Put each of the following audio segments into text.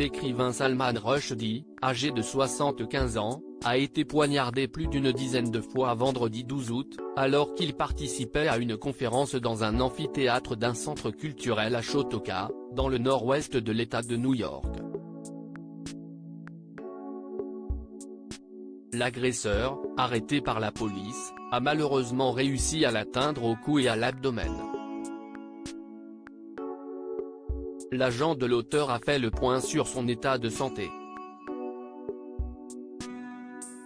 l'écrivain Salman Rushdie, âgé de 75 ans, a été poignardé plus d'une dizaine de fois vendredi 12 août, alors qu'il participait à une conférence dans un amphithéâtre d'un centre culturel à Chautauqua, dans le nord-ouest de l'État de New York. L'agresseur, arrêté par la police, a malheureusement réussi à l'atteindre au cou et à l'abdomen. L'agent de l'auteur a fait le point sur son état de santé.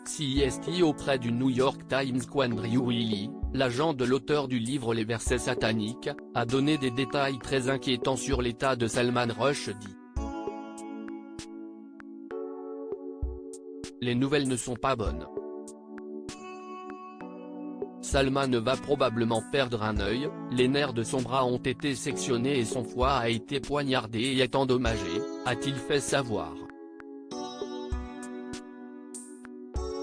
CST auprès du New York Times Quandry Wiley, l'agent de l'auteur du livre Les versets sataniques, a donné des détails très inquiétants sur l'état de Salman Rushdie. Les nouvelles ne sont pas bonnes. Salman va probablement perdre un œil, les nerfs de son bras ont été sectionnés et son foie a été poignardé et est endommagé, a-t-il fait savoir.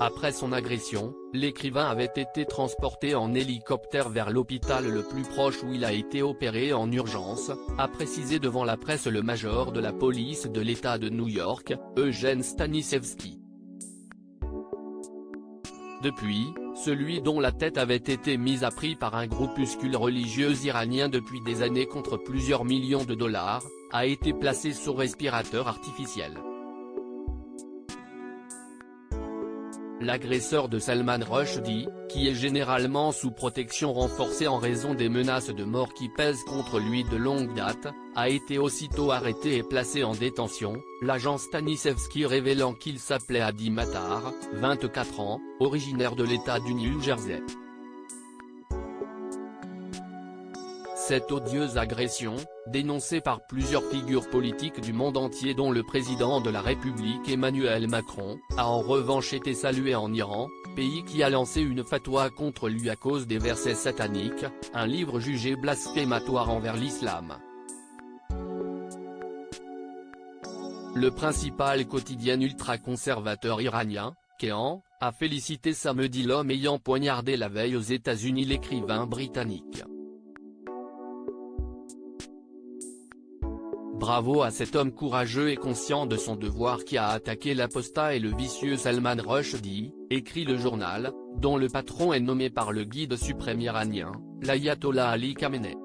Après son agression, l'écrivain avait été transporté en hélicoptère vers l'hôpital le plus proche où il a été opéré en urgence, a précisé devant la presse le major de la police de l'État de New York, Eugene Stanisevski. Depuis, celui dont la tête avait été mise à prix par un groupuscule religieux iranien depuis des années contre plusieurs millions de dollars, a été placé sous respirateur artificiel. L'agresseur de Salman Rushdie, qui est généralement sous protection renforcée en raison des menaces de mort qui pèsent contre lui de longue date, a été aussitôt arrêté et placé en détention, l'agent Stanisevski révélant qu'il s'appelait Hadi Matar, 24 ans, originaire de l'État du New Jersey. Cette odieuse agression, dénoncée par plusieurs figures politiques du monde entier dont le président de la République Emmanuel Macron, a en revanche été saluée en Iran, pays qui a lancé une fatwa contre lui à cause des versets sataniques, un livre jugé blasphématoire envers l'islam. Le principal quotidien ultra-conservateur iranien, Kehan, a félicité samedi l'homme ayant poignardé la veille aux États-Unis l'écrivain britannique. Bravo à cet homme courageux et conscient de son devoir qui a attaqué l'apostat et le vicieux Salman Rushdie, écrit le journal, dont le patron est nommé par le guide suprême iranien, l'ayatollah Ali Khamenei.